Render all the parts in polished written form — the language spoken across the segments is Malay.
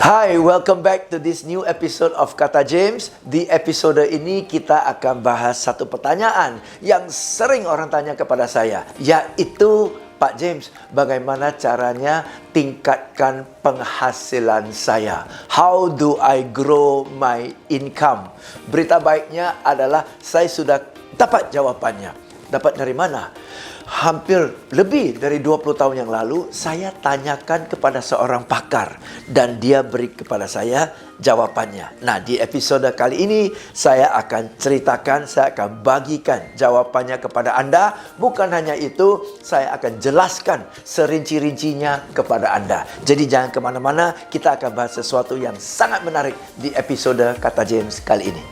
Hi, welcome back to this new episode of Kata James. Di episode ini kita akan bahas satu pertanyaan yang sering orang tanya kepada saya, yaitu, Pak James, bagaimana caranya tingkatkan penghasilan saya? How do I grow my income? Berita baiknya adalah saya sudah dapat jawapannya. Dapat dari mana? Hampir lebih dari 20 tahun yang lalu, saya tanyakan kepada seorang pakar dan dia beri kepada saya jawapannya. Nah, di episode kali ini, saya akan ceritakan, saya akan bagikan jawapannya kepada anda. Bukan hanya itu, saya akan jelaskan serinci-rincinya kepada anda. Jadi jangan kemana-mana, kita akan bahas sesuatu yang sangat menarik di episode Kata James kali ini.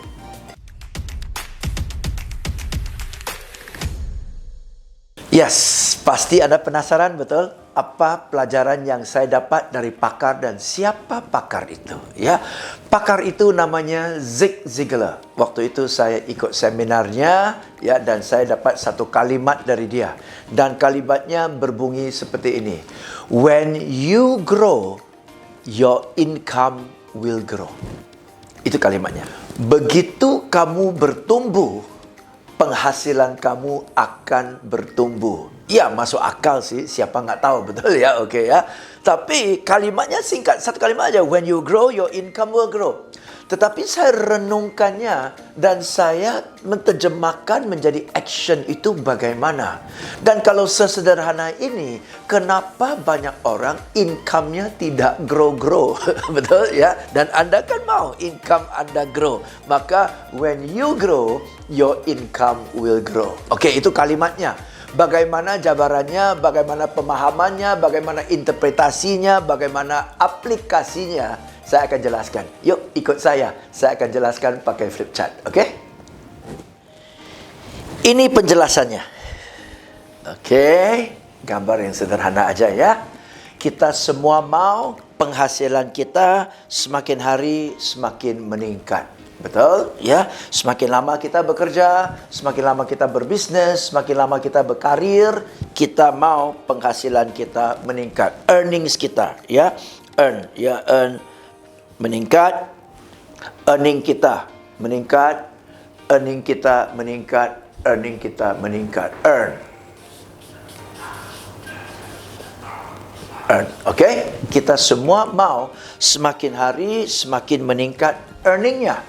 Yes, pasti Anda penasaran, betul? Apa pelajaran yang saya dapat dari pakar dan siapa pakar itu? Ya, pakar itu namanya Zig Ziglar. Waktu itu saya ikut seminarnya, ya, dan saya dapat satu kalimat dari dia. Dan kalimatnya berbunyi seperti ini. When you grow, your income will grow. Itu kalimatnya. Begitu kamu bertumbuh, penghasilan kamu akan bertumbuh. Ya, masuk akal sih. Siapa nggak tahu, betul ya? Okey ya. Tapi kalimatnya singkat. Satu kalimat aja. When you grow, your income will grow. Tetapi saya renungkannya dan saya menterjemahkan menjadi action itu bagaimana. Dan kalau sesederhana ini, kenapa banyak orang income-nya tidak grow-grow? Betul ya? Dan anda kan mau income anda grow. Maka when you grow, your income will grow. Okey, itu kalimatnya. Bagaimana jabarannya, bagaimana pemahamannya, bagaimana interpretasinya, bagaimana aplikasinya, saya akan jelaskan. Yuk, ikut saya. Saya akan jelaskan pakai flip chart. Okey? Ini penjelasannya. Okey, gambar yang sederhana aja ya. Kita semua mau penghasilan kita semakin hari semakin meningkat. Betul? Ya, semakin lama kita bekerja, semakin lama kita berbisnes, semakin lama kita berkarir, kita mau penghasilan kita meningkat. Earnings kita, ya. Earn meningkat. Earning kita meningkat. Earning kita meningkat. Earning kita meningkat. Earn. Okey? Kita semua mau semakin hari semakin meningkat earningnya.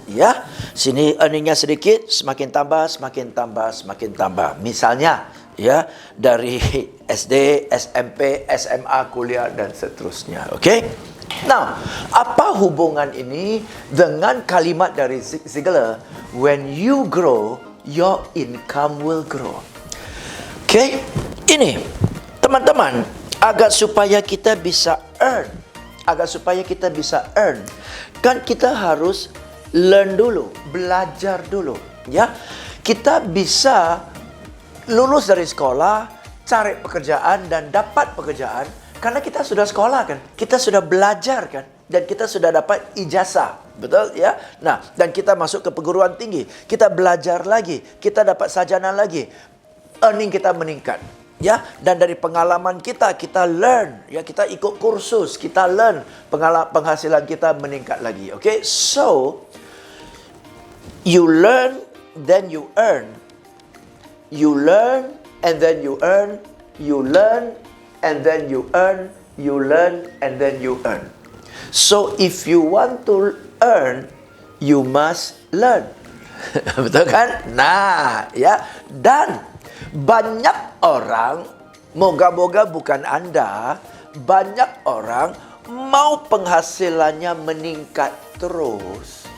Ya, sini earningnya sedikit, semakin tambah, semakin tambah, semakin tambah. Misalnya, ya, dari SD, SMP, SMA, kuliah dan seterusnya. Okey? Nah, apa hubungan ini dengan kalimat dari Zig Ziglar? When you grow, your income will grow. Okey? Ini, teman-teman, agar supaya kita bisa earn, kan kita harus learn dulu, belajar dulu, ya. Kita bisa lulus dari sekolah, cari pekerjaan dan dapat pekerjaan karena kita sudah sekolah kan, kita sudah belajar kan, dan kita sudah dapat ijazah, betul ya. Nah, dan kita masuk ke perguruan tinggi, kita belajar lagi, kita dapat sarjana lagi, earning kita meningkat. Ya, dan dari pengalaman kita learn, ya, kita ikut kursus, kita learn, penghasilan kita meningkat lagi. Okay, so you learn, then you earn. You learn, and then you earn. You learn, and then you earn. You learn, and then you earn. So if you want to earn, you must learn. Betul kan? Nah, ya, dan banyak orang, moga-moga bukan anda, banyak orang mau penghasilannya meningkat terus,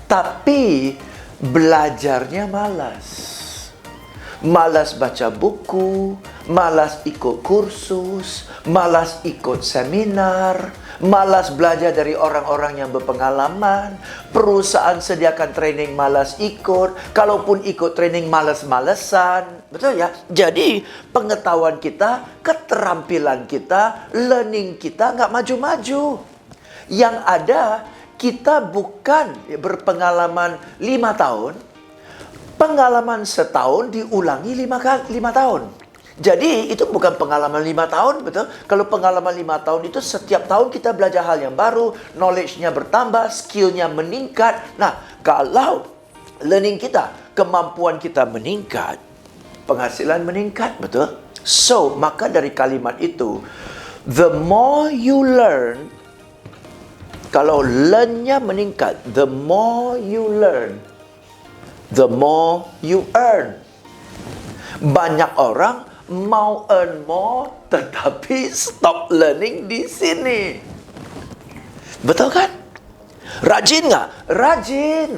tapi belajarnya malas. Malas baca buku, malas ikut kursus, malas ikut seminar, malas belajar dari orang-orang yang berpengalaman. Perusahaan sediakan training, malas ikut. Kalaupun ikut training, malas-malesan. Betul ya? Jadi pengetahuan kita, keterampilan kita, learning kita nggak maju-maju. Yang ada, kita bukan berpengalaman 5 tahun, pengalaman setahun diulangi 5 tahun. Jadi itu bukan pengalaman 5 tahun, betul? Kalau pengalaman 5 tahun itu setiap tahun kita belajar hal yang baru, knowledge-nya bertambah, skill-nya meningkat. Nah, kalau learning kita, kemampuan kita meningkat, penghasilan meningkat, betul? So, maka dari kalimat itu, the more you learn, kalau learn-nya meningkat, the more you learn, the more you earn. Banyak orang mau earn more, tetapi stop learning di sini. Betul kan? Rajin nggak? Rajin.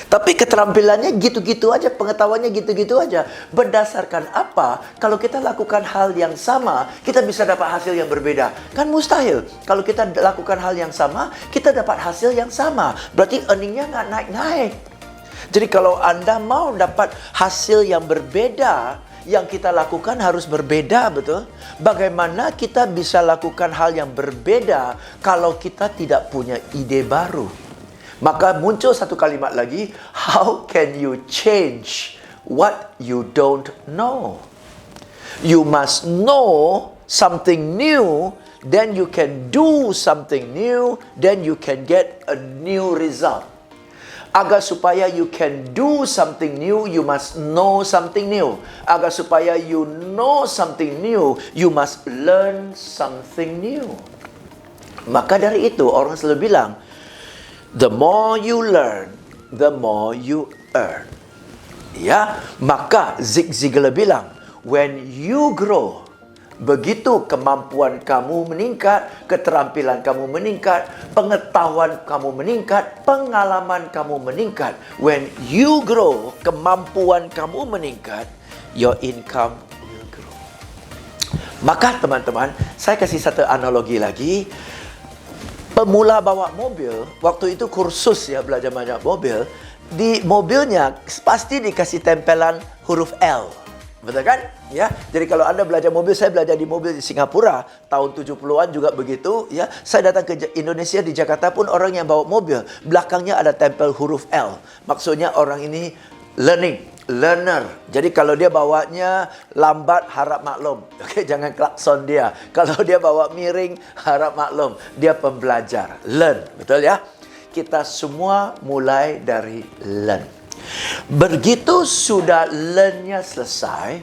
Tapi keterampilannya gitu-gitu aja, pengetahuannya gitu-gitu aja. Berdasarkan apa? Kalau kita lakukan hal yang sama, kita bisa dapat hasil yang berbeda. Kan mustahil. Kalau kita lakukan hal yang sama, kita dapat hasil yang sama. Berarti earningnya nggak naik-naik. Jadi kalau Anda mau dapat hasil yang berbeda, yang kita lakukan harus berbeda, betul? Bagaimana kita bisa lakukan hal yang berbeda kalau kita tidak punya ide baru? Maka muncul satu kalimat lagi, how can you change what you don't know? You must know something new, then you can do something new, then you can get a new result. Agar supaya you can do something new, you must know something new. Agar supaya you know something new, you must learn something new. Maka dari itu, orang selalu bilang, the more you learn, the more you earn. Ya, maka Zig Ziglar bilang, when you grow, begitu kemampuan kamu meningkat, keterampilan kamu meningkat, pengetahuan kamu meningkat, pengalaman kamu meningkat. When you grow, kemampuan kamu meningkat, your income will grow. Maka teman-teman, saya kasih satu analogi lagi. Pemula bawa mobil, waktu itu kursus ya, belajar banyak mobil. Di mobilnya pasti dikasih tempelan huruf L. Betul kan? Ya. Jadi kalau Anda belajar mobil, saya belajar di mobil di Singapura tahun 70-an juga begitu, ya. Saya datang ke Indonesia, di Jakarta pun orang yang bawa mobil, belakangnya ada tempel huruf L. Maksudnya orang ini learner. Jadi kalau dia bawanya lambat, harap maklum. Okey, jangan klakson dia. Kalau dia bawa miring, harap maklum. Dia pembelajar, learn. Betul ya? Kita semua mulai dari learn. Begitu sudah learn-nya selesai,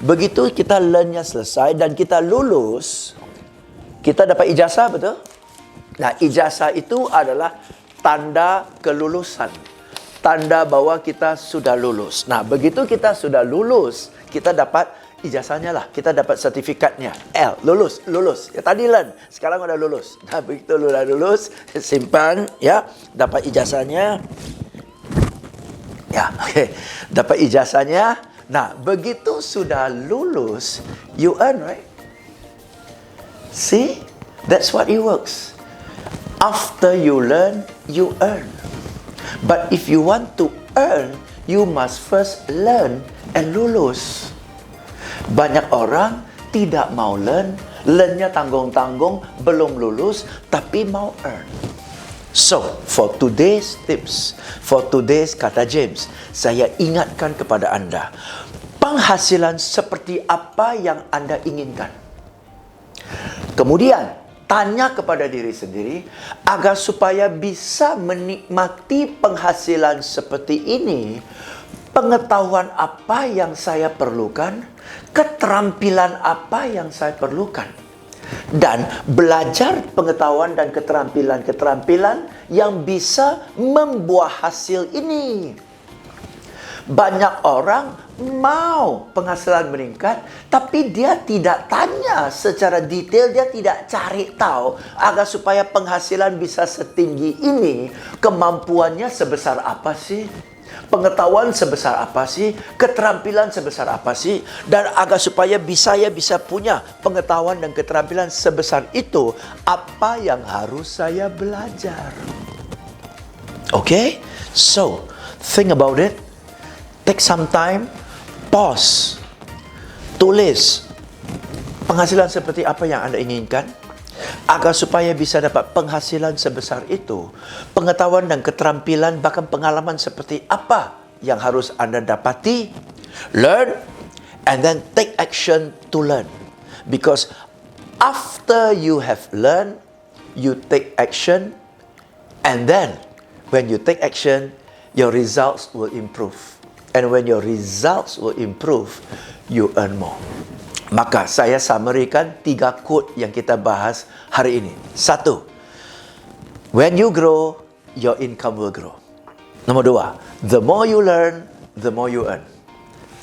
begitu kita learn-nya selesai dan kita lulus, kita dapat ijazah, betul? Nah, ijazah itu adalah tanda kelulusan. Tanda bahwa kita sudah lulus. Nah, begitu kita sudah lulus, kita dapat ijazahnya lah. Kita dapat sertifikatnya. L, lulus. Ya, tadi learn, sekarang udah lulus. Nah, begitu udah lulus, simpan, ya, dapat ijazahnya. Ya, okey. Dapat ijazahnya. Nah, begitu sudah lulus, you earn, right? See? That's what it works. After you learn, you earn. But if you want to earn, you must first learn and lulus. Banyak orang tidak mau learn-nya tanggung-tanggung, belum lulus, tapi mau earn. So, for today's tips, for today's kata James, saya ingatkan kepada Anda, penghasilan seperti apa yang Anda inginkan. Kemudian, tanya kepada diri sendiri, agar supaya bisa menikmati penghasilan seperti ini, pengetahuan apa yang saya perlukan, keterampilan apa yang saya perlukan. Dan belajar pengetahuan dan keterampilan-keterampilan yang bisa membuah hasil ini. Banyak orang mau penghasilan meningkat, tapi dia tidak tanya secara detail, dia tidak cari tahu agar supaya penghasilan bisa setinggi ini, kemampuannya sebesar apa sih? Pengetahuan sebesar apa sih? Keterampilan sebesar apa sih? Dan agar supaya saya bisa punya pengetahuan dan keterampilan sebesar itu, apa yang harus saya belajar? Okay? So, think about it. Take some time. Pause. Tulis. Penghasilan seperti apa yang Anda inginkan? Agar supaya bisa dapat penghasilan sebesar itu, pengetahuan dan keterampilan, bahkan pengalaman seperti apa yang harus Anda dapati, learn, and then take action to learn. Because after you have learned, you take action, and then when you take action, your results will improve. And when your results will improve, you earn more. Maka saya summary-kan 3 quote yang kita bahas hari ini. 1, when you grow, your income will grow. Nombor 2, the more you learn, the more you earn.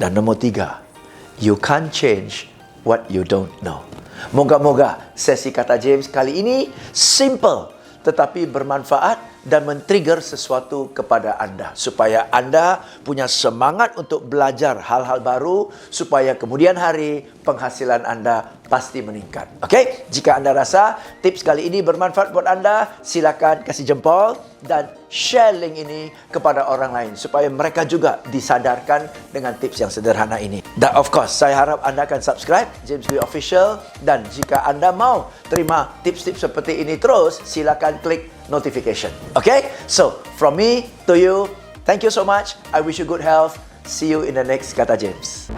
Dan nombor 3, you can't change what you don't know. Moga-moga sesi Kata James kali ini simple tetapi bermanfaat dan men-trigger sesuatu kepada anda supaya anda punya semangat untuk belajar hal-hal baru supaya kemudian hari penghasilan anda pasti meningkat. Okey, jika anda rasa tips kali ini bermanfaat buat anda, silakan kasih jempol dan share link ini kepada orang lain supaya mereka juga disadarkan dengan tips yang sederhana ini. Dan of course, saya harap anda akan subscribe James Dwi Official, dan jika anda mau terima tips-tips seperti ini terus, silakan klik notification. Okay? So, from me to you, thank you so much. I wish you good health. See you in the next Kata James.